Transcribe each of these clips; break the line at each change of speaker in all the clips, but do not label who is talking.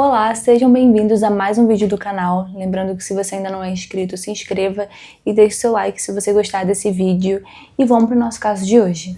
Olá, sejam bem-vindos a mais um vídeo do canal. Lembrando que se você ainda não é inscrito, se inscreva e deixe seu like se você gostar desse vídeo. E vamos para o nosso caso de hoje.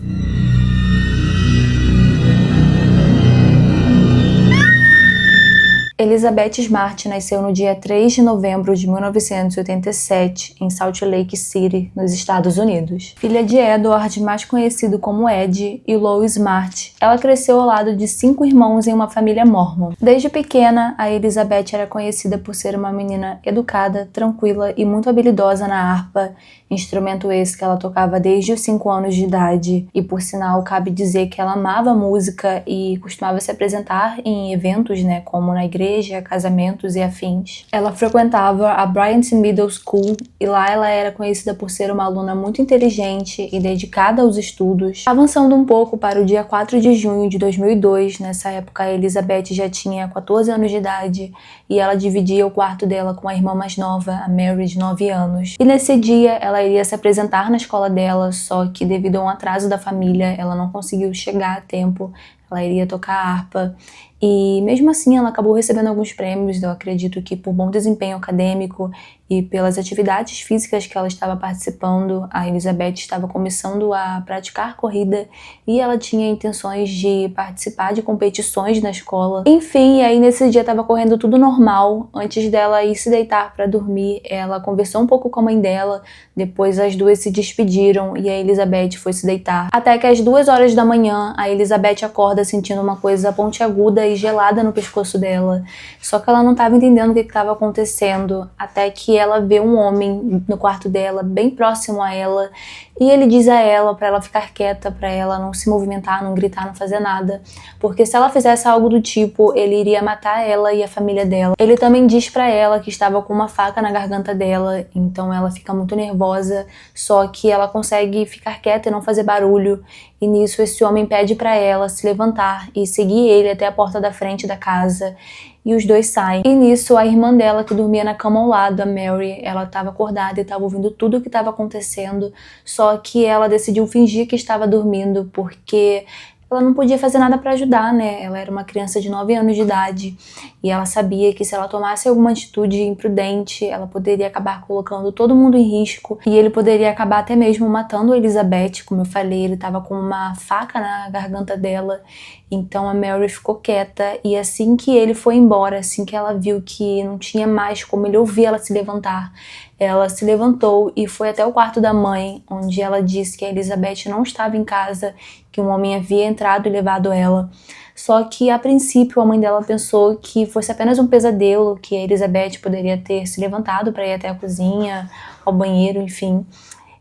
Elizabeth Smart nasceu no dia 3 de novembro de 1987, em Salt Lake City, nos Estados Unidos. Filha de Edward, mais conhecido como Ed, e Lois Smart, ela cresceu ao lado de 5 irmãos em uma família mórmon. Desde pequena, a Elizabeth era conhecida por ser uma menina educada, tranquila e muito habilidosa na harpa, instrumento esse que ela tocava desde os 5 anos de idade. E por sinal, cabe dizer que ela amava música e costumava se apresentar em eventos, como na igreja, casamentos e afins. Ela frequentava a Bryant Middle School e lá ela era conhecida por ser uma aluna muito inteligente e dedicada aos estudos. Avançando um pouco para o dia 4 de junho de 2002, nessa época a Elizabeth já tinha 14 anos de idade e ela dividia o quarto dela com a irmã mais nova, a Mary, de 9 anos. E nesse dia ela iria se apresentar na escola dela, só que devido a um atraso da família, ela não conseguiu chegar a tempo. Ela iria tocar harpa e mesmo assim ela acabou recebendo alguns prêmios, eu acredito que por bom desempenho acadêmico e pelas atividades físicas que ela estava participando. A Elizabeth estava começando a praticar corrida e ela tinha intenções de participar de competições na escola. Enfim, aí nesse dia estava correndo tudo normal. Antes dela ir se deitar para dormir, ela conversou um pouco com a mãe dela, depois as duas se despediram e a Elizabeth foi se deitar. Até que às 2 horas da manhã, a Elizabeth acorda sentindo uma coisa pontiaguda e gelada no pescoço dela. Só que ela não estava entendendo o que estava acontecendo, até que ela vê um homem no quarto dela, bem próximo a ela, e ele diz a ela para ela ficar quieta, para ela não se movimentar, não gritar, não fazer nada, porque se ela fizesse algo do tipo, ele iria matar ela e a família dela. Ele também diz para ela que estava com uma faca na garganta dela, então ela fica muito nervosa, só que ela consegue ficar quieta e não fazer barulho. E nisso esse homem pede para ela se levantar e seguir ele até a porta da frente da casa. E os dois saem. E nisso a irmã dela, que dormia na cama ao lado, a Mary, ela estava acordada e estava ouvindo tudo o que estava acontecendo, só que ela decidiu fingir que estava dormindo porque ela não podia fazer nada para ajudar, Ela era uma criança de 9 anos de idade e ela sabia que se ela tomasse alguma atitude imprudente, ela poderia acabar colocando todo mundo em risco e ele poderia acabar até mesmo matando a Elizabeth. Como eu falei, ele estava com uma faca na garganta dela. Então a Mary ficou quieta e assim que ele foi embora, assim que ela viu que não tinha mais como ele ouvir ela se levantar, ela se levantou e foi até o quarto da mãe, onde ela disse que a Elizabeth não estava em casa, que um homem havia entrado e levado ela. Só que, a princípio, a mãe dela pensou que fosse apenas um pesadelo, que a Elizabeth poderia ter se levantado para ir até a cozinha, ao banheiro, enfim.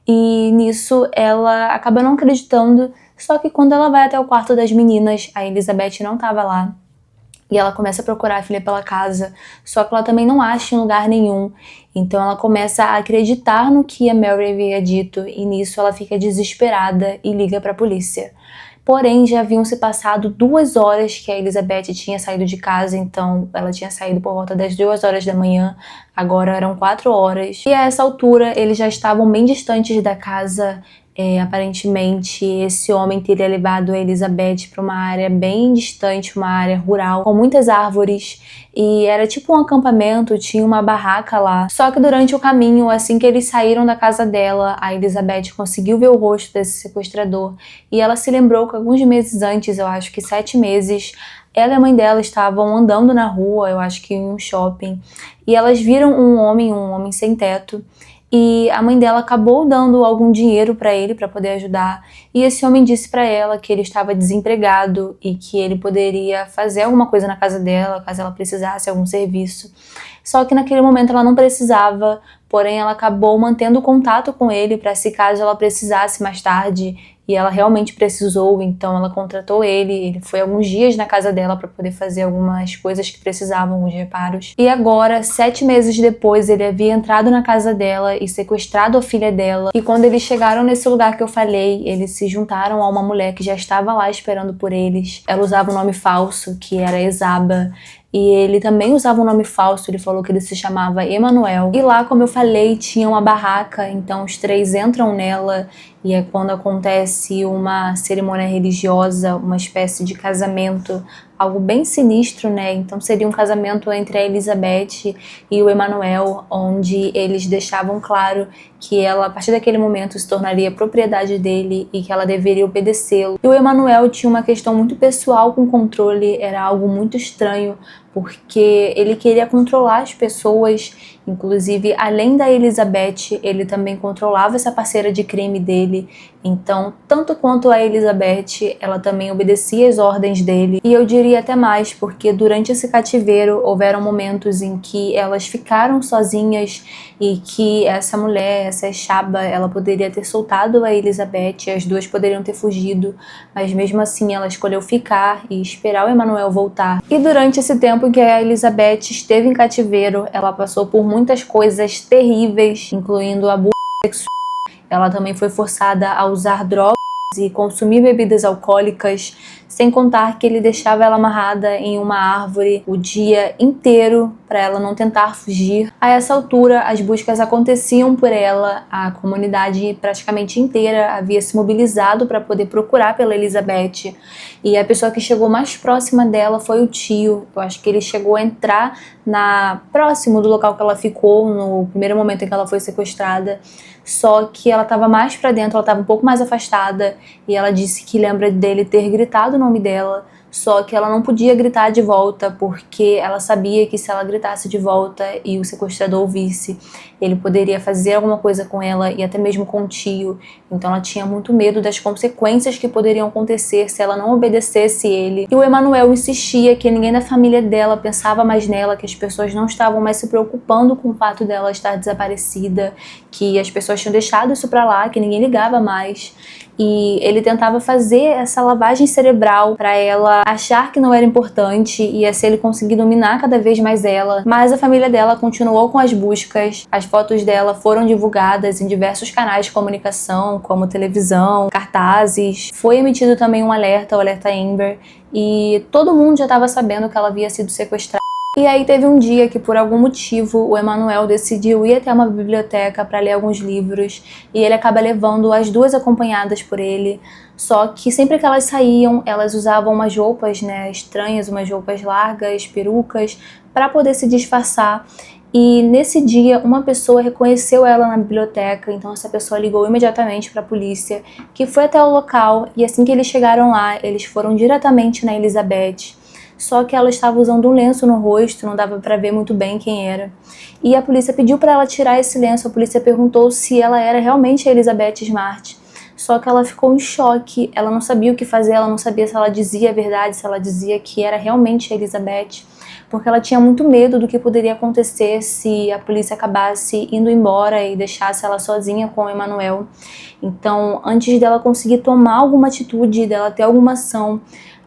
E nisso ela acaba não acreditando, só que quando ela vai até o quarto das meninas, a Elizabeth não estava lá. E ela começa a procurar a filha pela casa, só que ela também não acha em lugar nenhum. Então ela começa a acreditar no que a Mary havia dito e nisso ela fica desesperada e liga para a polícia. Porém, já haviam se passado 2 horas que a Elizabeth tinha saído de casa, então ela tinha saído por volta das 2 horas da manhã, agora eram 4 horas. E a essa altura eles já estavam bem distantes da casa. Aparentemente esse homem teria levado a Elizabeth para uma área bem distante, uma área rural, com muitas árvores, e era tipo um acampamento, tinha uma barraca lá. Só que durante o caminho, assim que eles saíram da casa dela, a Elizabeth conseguiu ver o rosto desse sequestrador, e ela se lembrou que alguns meses antes, eu acho que 7 meses, ela e a mãe dela estavam andando na rua, eu acho que em um shopping, e elas viram um homem sem teto. E a mãe dela acabou dando algum dinheiro para ele para poder ajudar. E esse homem disse para ela que ele estava desempregado e que ele poderia fazer alguma coisa na casa dela, caso ela precisasse algum serviço. Só que naquele momento ela não precisava, porém ela acabou mantendo contato com ele para se caso ela precisasse mais tarde. E ela realmente precisou, então ela contratou ele. Ele foi alguns dias na casa dela para poder fazer algumas coisas que precisavam, alguns reparos. E agora, 7 meses depois, ele havia entrado na casa dela e sequestrado a filha dela. E quando eles chegaram nesse lugar que eu falei, eles se juntaram a uma mulher que já estava lá esperando por eles. Ela usava um nome falso, que era Ezaba. E ele também usava um nome falso, ele falou que ele se chamava Emanuel. E lá, como eu falei, tinha uma barraca, então os 3 entram nela e é quando acontece uma cerimônia religiosa, uma espécie de casamento, algo bem sinistro, né? Então seria um casamento entre a Elizabeth e o Emmanuel, onde eles deixavam claro que ela, a partir daquele momento, se tornaria propriedade dele e que ela deveria obedecê-lo. E o Emmanuel tinha uma questão muito pessoal com o controle, era algo muito estranho, porque ele queria controlar as pessoas, inclusive, além da Elizabeth, ele também controlava essa parceira de crime dele. Então, tanto quanto a Elizabeth, ela também obedecia às ordens dele. E eu diria até mais, porque durante esse cativeiro houveram momentos em que elas ficaram sozinhas e que essa mulher, essa Shaba, ela poderia ter soltado a Elizabeth, as duas poderiam ter fugido, mas mesmo assim ela escolheu ficar e esperar o Emmanuel voltar. E durante esse tempo em que a Elizabeth esteve em cativeiro, ela passou por muitas coisas terríveis, incluindo abuso sexual. Ela também foi forçada a usar drogas e consumir bebidas alcoólicas, sem contar que ele deixava ela amarrada em uma árvore o dia inteiro para ela não tentar fugir. A essa altura, as buscas aconteciam por ela, a comunidade praticamente inteira havia se mobilizado para poder procurar pela Elizabeth, e a pessoa que chegou mais próxima dela foi o tio. Eu acho que ele chegou a entrar próximo do local que ela ficou no primeiro momento em que ela foi sequestrada, só que ela estava mais para dentro, ela estava um pouco mais afastada, e ela disse que lembra dele ter gritado o nome dela, só que ela não podia gritar de volta, porque ela sabia que se ela gritasse de volta e o sequestrador ouvisse, ele poderia fazer alguma coisa com ela e até mesmo com o tio. Então ela tinha muito medo das consequências que poderiam acontecer se ela não obedecesse ele. E o Emmanuel insistia que ninguém da família dela pensava mais nela, que as pessoas não estavam mais se preocupando com o fato dela estar desaparecida, que as pessoas tinham deixado isso pra lá, que ninguém ligava mais. E ele tentava fazer essa lavagem cerebral para ela achar que não era importante e assim ele conseguir dominar cada vez mais ela. Mas a família dela continuou com as buscas, as fotos dela foram divulgadas em diversos canais de comunicação, como televisão, cartazes. Foi emitido também um alerta, o alerta Amber, e todo mundo já estava sabendo que ela havia sido sequestrada. E aí teve um dia que, por algum motivo, o Emmanuel decidiu ir até uma biblioteca para ler alguns livros, e ele acaba levando as duas acompanhadas por ele. Só que sempre que elas saíam, elas usavam umas roupas, né, estranhas, umas roupas largas, perucas, para poder se disfarçar. E nesse dia, uma pessoa reconheceu ela na biblioteca, então essa pessoa ligou imediatamente para a polícia, que foi até o local, e assim que eles chegaram lá, eles foram diretamente na Elizabeth. Só que ela estava usando um lenço no rosto, não dava para ver muito bem quem era. E a polícia pediu para ela tirar esse lenço, a polícia perguntou se ela era realmente a Elizabeth Smart. Só que ela ficou em choque, ela não sabia o que fazer, ela não sabia se ela dizia a verdade, se ela dizia que era realmente a Elizabeth, porque ela tinha muito medo do que poderia acontecer se a polícia acabasse indo embora e deixasse ela sozinha com o Emmanuel. Então, antes dela conseguir tomar alguma atitude, dela ter alguma ação,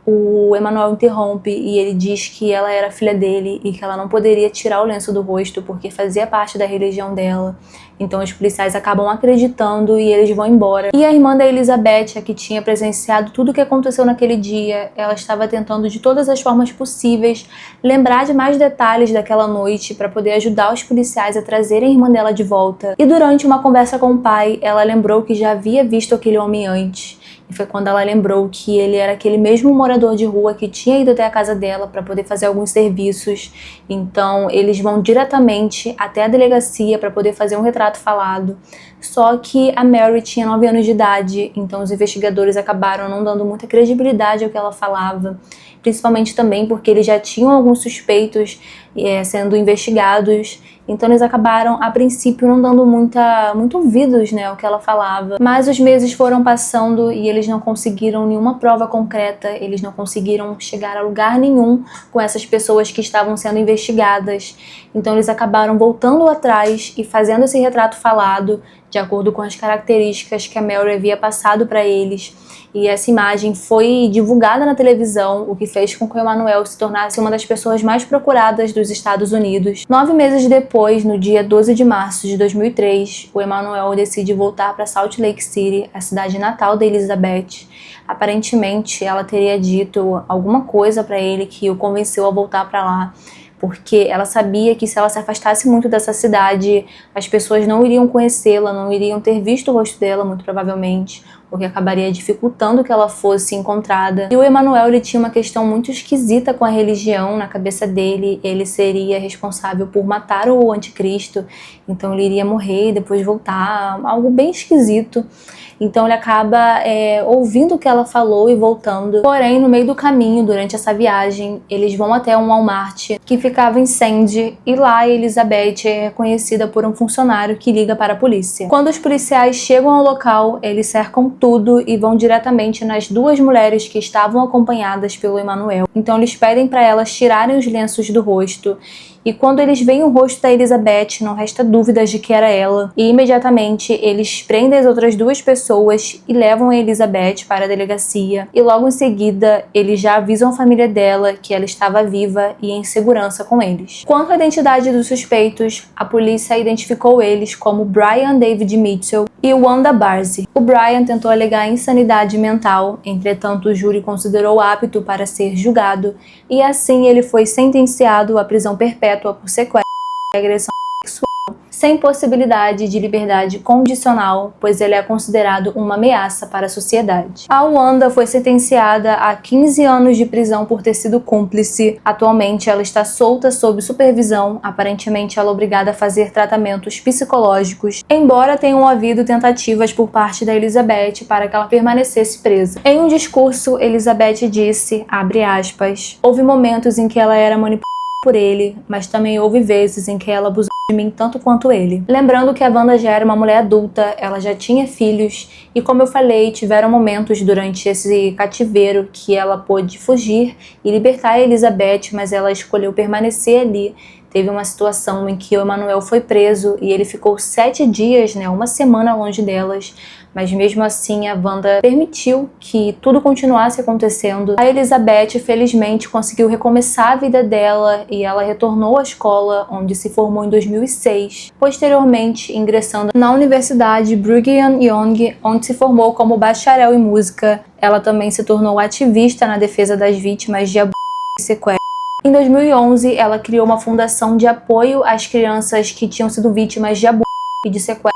o Emmanuel interrompe e ele diz que ela era filha dele e que ela não poderia tirar o lenço do rosto porque fazia parte da religião dela. Então os policiais acabam acreditando e eles vão embora. E a irmã da Elizabeth, a que tinha presenciado tudo o que aconteceu naquele dia, ela estava tentando de todas as formas possíveis lembrar de mais detalhes daquela noite para poder ajudar os policiais a trazerem a irmã dela de volta. E durante uma conversa com o pai, ela lembrou que já havia visto aquele homem antes. E foi quando ela lembrou que ele era aquele mesmo morador de rua que tinha ido até a casa dela para poder fazer alguns serviços. Então eles vão diretamente até a delegacia para poder fazer um retrato falado. Só que a Mary tinha 9 anos de idade, então os investigadores acabaram não dando muita credibilidade ao que ela falava, principalmente também porque eles já tinham alguns suspeitos sendo investigados. Então eles acabaram, a princípio, não dando muito ouvidos, né, ao que ela falava. Mas os meses foram passando e eles não conseguiram nenhuma prova concreta, eles não conseguiram chegar a lugar nenhum com essas pessoas que estavam sendo investigadas. Então eles acabaram voltando atrás e fazendo esse retrato falado, de acordo com as características que a Mary havia passado para eles. E essa imagem foi divulgada na televisão, o que fez com que o Emmanuel se tornasse uma das pessoas mais procuradas dos Estados Unidos. 9 meses depois, no dia 12 de março de 2003, o Emmanuel decide voltar para Salt Lake City, a cidade natal da Elizabeth. Aparentemente, ela teria dito alguma coisa para ele que o convenceu a voltar para lá, porque ela sabia que se ela se afastasse muito dessa cidade, as pessoas não iriam conhecê-la, não iriam ter visto o rosto dela, muito provavelmente, o que acabaria dificultando que ela fosse encontrada. E o Emanuel, ele tinha uma questão muito esquisita com a religião na cabeça dele. Ele seria responsável por matar o anticristo, então ele iria morrer e depois voltar, algo bem esquisito. Então ele acaba ouvindo o que ela falou e voltando. Porém, no meio do caminho, durante essa viagem, eles vão até um Walmart que ficava em Sandy, e lá Elizabeth é reconhecida por um funcionário que liga para a polícia. Quando os policiais chegam ao local, eles cercam tudo e vão diretamente nas duas mulheres que estavam acompanhadas pelo Emanuel. Então eles pedem para elas tirarem os lenços do rosto. E quando eles veem o rosto da Elizabeth, não resta dúvidas de que era ela. E imediatamente eles prendem as outras duas pessoas e levam a Elizabeth para a delegacia. E logo em seguida, eles já avisam a família dela que ela estava viva e em segurança com eles. Quanto à identidade dos suspeitos, a polícia identificou eles como Brian David Mitchell e Wanda Barzi. O Brian tentou alegar insanidade mental, entretanto o júri considerou apto para ser julgado e assim ele foi sentenciado à prisão perpétua por sequestro e agressão sexual, sem possibilidade de liberdade condicional, pois ele é considerado uma ameaça para a sociedade. A Wanda foi sentenciada a 15 anos de prisão por ter sido cúmplice. Atualmente ela está solta sob supervisão, aparentemente ela é obrigada a fazer tratamentos psicológicos, embora tenham havido tentativas por parte da Elizabeth para que ela permanecesse presa. Em um discurso, Elizabeth disse, abre aspas, houve momentos em que ela era manipulada por ele, mas também houve vezes em que ela abusou de mim tanto quanto ele. Lembrando que a Wanda já era uma mulher adulta, ela já tinha filhos e, como eu falei, tiveram momentos durante esse cativeiro que ela pôde fugir e libertar a Elizabeth, mas ela escolheu permanecer ali. Teve uma situação em que o Emanuel foi preso e ele ficou 7 dias, uma semana longe delas, mas mesmo assim a Wanda permitiu que tudo continuasse acontecendo. A Elizabeth, felizmente, conseguiu recomeçar a vida dela e ela retornou à escola, onde se formou em 2006, posteriormente ingressando na Universidade Brigham Young, onde se formou como bacharel em música. Ela também se tornou ativista na defesa das vítimas de abuso e sequestro. Em 2011, ela criou uma fundação de apoio às crianças que tinham sido vítimas de abuso e de sequestro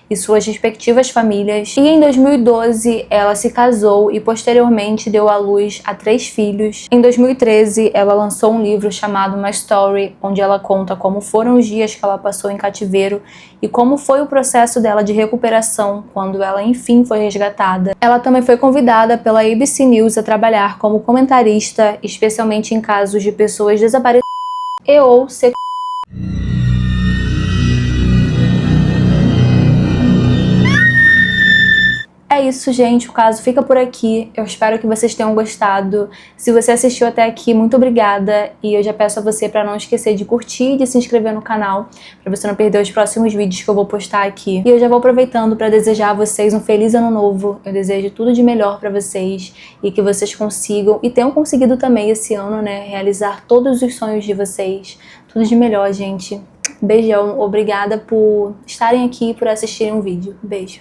e suas respectivas famílias. E em 2012, ela se casou e posteriormente deu à luz a 3 filhos. Em 2013, ela lançou um livro chamado My Story, onde ela conta como foram os dias que ela passou em cativeiro e como foi o processo dela de recuperação quando ela enfim foi resgatada. Ela também foi convidada pela ABC News a trabalhar como comentarista, especialmente em casos de pessoas desaparecidas e ou sequestradas. É isso, gente, o caso fica por aqui. Eu espero que vocês tenham gostado. Se você assistiu até aqui, muito obrigada. E eu já peço a você para não esquecer de curtir e de se inscrever no canal, para você não perder os próximos vídeos que eu vou postar aqui. E eu já vou aproveitando para desejar a vocês um feliz ano novo. Eu desejo tudo de melhor para vocês e que vocês consigam, e tenham conseguido também esse ano, realizar todos os sonhos de vocês. Tudo de melhor, gente. Beijão, obrigada por estarem aqui e por assistirem um vídeo. Beijo.